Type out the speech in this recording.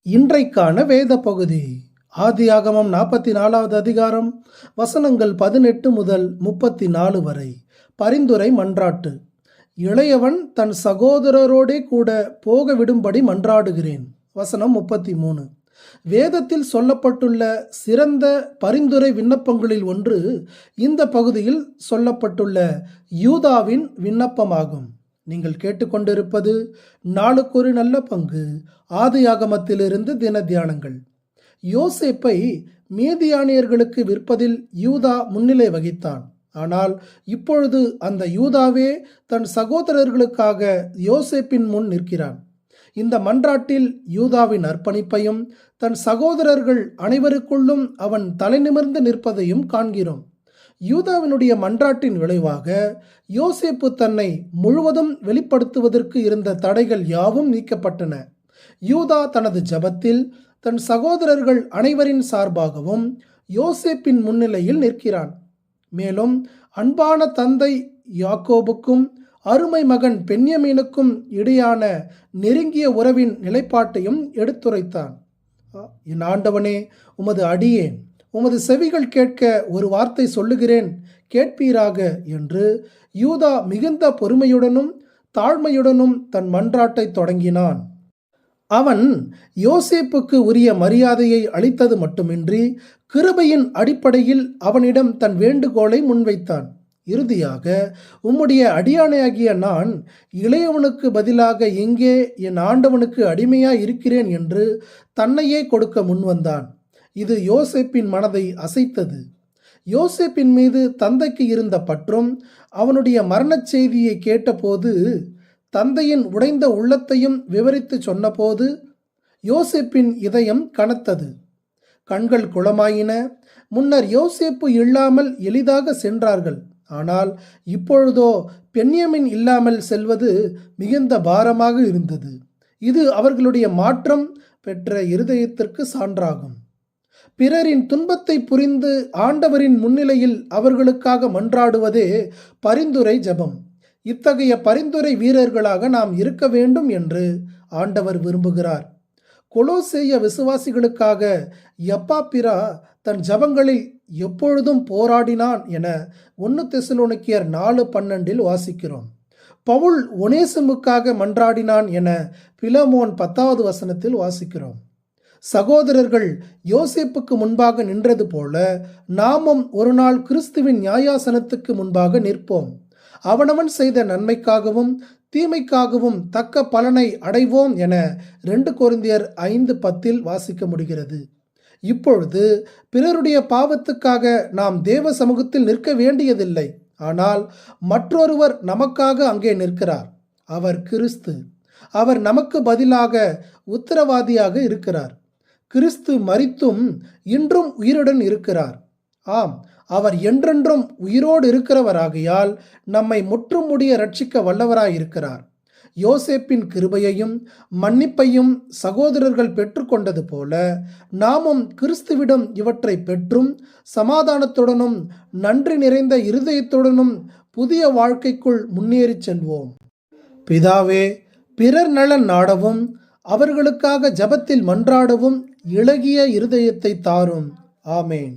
இன்றைக்கான வேத பகுதி ஆதியாகமம் 44வது அதிகாரம் வசனங்கள் 18 முதல் 34 வரை. பரிந்துரை மன்றாட்டு. இளையவன் தன் சகோதரரோடே கூட போக விடும்படி மன்றாடுகிறேன். வசனம் 33. வேதத்தில் சொல்லப்பட்டுள்ள சிறந்த பரிந்துரை விண்ணப்பங்களில் ஒன்று இந்த பகுதியில் சொல்லப்பட்டுள்ள யூதாவின் விண்ணப்பமாகும். நீங்கள் கேட்டுக்கொண்டிருப்பது நாளுக்கு ஒரு நல்ல பங்கு ஆதியாகமத்திலிருந்து தின தியானங்கள். யோசேப்பை மீதியானியர்களுக்கு விற்பதில் யூதா முன்னிலை வகித்தான். ஆனால் இப்பொழுது அந்த யூதாவே தன் சகோதரர்களுக்காக யோசேப்பின் முன் நிற்கிறான். இந்த மன்றாட்டில் யூதாவின் அர்ப்பணிப்பையும் தன் சகோதரர்கள் அனைவருக்குள்ளும் அவன் தலைநிமிர்ந்து நிற்பதையும் காண்கிறோம். யூதாவினுடைய மன்றாட்டின் விளைவாக யோசேப்பு தன்னை முழுவதும் வெளிப்படுத்துவதற்கு இருந்த தடைகள் யாவும் நீக்கப்பட்டன. யூதா தனது ஜெபத்தில் தன் சகோதரர்கள் அனைவரின் சார்பாகவும் யோசேப்பின் முன்னிலையில் நிற்கிறான். மேலும் அன்பான தந்தை யாக்கோபுக்கும் அருமை மகன் பென்யமீனுக்கும் இடையான நெருங்கிய உறவின் நிலைப்பாட்டையும் எடுத்துரைத்தான். என் ஆண்டவனே, உமது அடியேன் உமது செவிகள் கேட்க ஒரு வார்த்தை சொல்லுகிறேன், கேட்பீராக என்று யூதா மிகுந்த பொறுமையுடனும் தாழ்மையுடனும் தன் மன்றாட்டை தொடங்கினான். அவன் யோசேப்புக்கு உரிய மரியாதையை அளித்தது மட்டுமின்றி கிருபையின் அடிப்படையில் அவனிடம் தன் வேண்டுகோளை முன்வைத்தான். இறுதியாக, உம்முடைய அடியானையாகிய நான் இளையவனுக்கு பதிலாக எங்கே என் ஆண்டவனுக்கு அடிமையாய் இருக்கிறேன் என்று தன்னையே கொடுக்க முன்வந்தான். இது யோசேப்பின் மனதை அசைத்தது. யோசேப்பின் மீது தந்தைக்கு இருந்த பற்றும் அவனுடைய மரணச் செய்தியை கேட்டபோது தந்தையின் உடைந்த உள்ளத்தையும் விவரித்து சொன்னபோது யோசேப்பின் இதயம் கனத்தது. கண்கள் குளமாயின. முன்னர் யோசேப்பு இல்லாமல் எளிதாக சென்றார்கள். ஆனால் இப்பொழுதோ பென்யமீன் இல்லாமல் செல்வது மிகுந்த பாரமாக இருந்தது. இது அவர்களுடைய மாற்றம் பெற்ற இருதயத்திற்கு சான்றாகும். பிறரின் துன்பத்தை புரிந்து ஆண்டவரின் முன்னிலையில் அவர்களுக்காக மன்றாடுவதே பரிந்துரை ஜெபம். இத்தகைய பரிந்துரை வீரர்களாக நாம் இருக்க வேண்டும் என்று ஆண்டவர் விரும்புகிறார். கொலோசேய விசுவாசிகளுக்காக எப்பாப்பிரா தன் ஜெபங்களில் எப்பொழுதும் போராடினான் என 1 தெசலோனிக்கேயர் 4:12 வாசிக்கிறோம். பவுல் ஒனேசிமுக்காக மன்றாடினான் என பிலமோன் 10வது வசனத்தில் வாசிக்கிறோம். சகோதரர்கள் யோசேப்புக்கு முன்பாக நின்றது போல நாமும் ஒரு நாள் கிறிஸ்துவின் நியாயாசனத்துக்கு முன்பாக நிற்போம். அவனவன் செய்த நன்மைக்காகவும் தீமைக்காகவும் தக்க பலனை அடைவோம் என 2 கொரிந்தியர் 5:10 வாசிக்க முடிகிறது. இப்பொழுது பிறருடைய பாவத்துக்காக நாம் தேவ சமூகத்தில் நிற்க வேண்டியதில்லை. ஆனால் மற்றொருவர் நமக்காக அங்கே நிற்கிறார். அவர் கிறிஸ்து. அவர் நமக்கு பதிலாக உத்தரவாதியாக இருக்கிறார். கிறிஸ்து மரித்தும் இன்றும் உயிருடன் இருக்கிறார். ஆம், அவர் என்றென்றும் உயிரோடு இருக்கிறவராகையால் நம்மை முற்றும் முடிய ரட்சிக்க வல்லவராயிருக்கிறார். யோசேப்பின் கிருபையையும் மன்னிப்பையும் சகோதரர்கள் பெற்றுக்கொண்டது போல நாமும் கிறிஸ்துவிடம் இவற்றை பெற்றும் சமாதானத்துடனும் நன்றி நிறைந்த இருதயத்துடனும் புதிய வாழ்க்கைக்குள் முன்னேறி செல்வோம். பிதாவே, பிறர் நலன் நாடவும் அவர்களுக்காக ஜெபத்தில் மன்றாடவும் இளகிய இருதயத்தை தாரும். ஆமேன்.